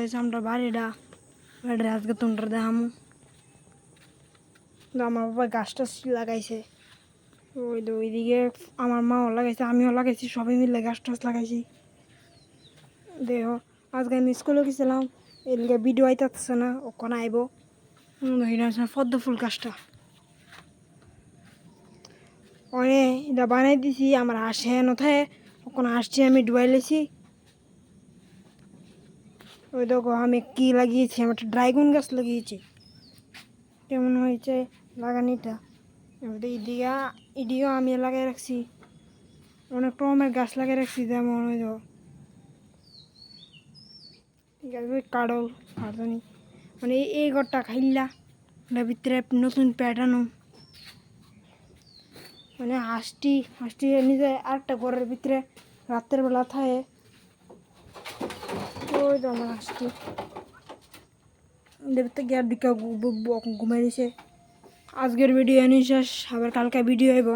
হয়েছে আমরা বাড়িটা আজকে তোমরা দেখামু। আমার বাবা গাছ টাছ লাগাইছে, ওই তো ওইদিকে আমার মাও লাগাইছে, আমিও লাগাইছি, সবাই মিলে গাছ টাছ লাগাইছি। দেহ আজকে আমি স্কুলে গেছিলাম, এদিকে ভিডিও আইতেছে না, ওখানে আইব পদ্ম ফুল গাছটা অনে এটা বানাই দিছি। আমার হাঁসে নথায় ওখানে হাঁসটি আমি ডুবাই লেছি। ওই দেখো আমি কি লাগিয়েছি, আমি একটা ড্রাগন গাছ লাগিয়েছি। কেমন হয়েছে লাগানিটা? এদিকেও আমি লাগাই রাখছি, অনেক রকমের গাছ লাগিয়ে রাখছি। যেমন ওই কাডল কাটনি, মানে এই ঘরটা খাইলা ভিতরে নতুন প্যাটার্ন, মানে হাঁসটি নিজে আরেকটা ঘরের ভিতরে রাতের বেলা থাকে। ওই তো আমার হাঁসটি গিয়ে ঘুমাই দিছে। আজকের ভিডিও এনে শেষ, আবার কালকে ভিডিও আইব।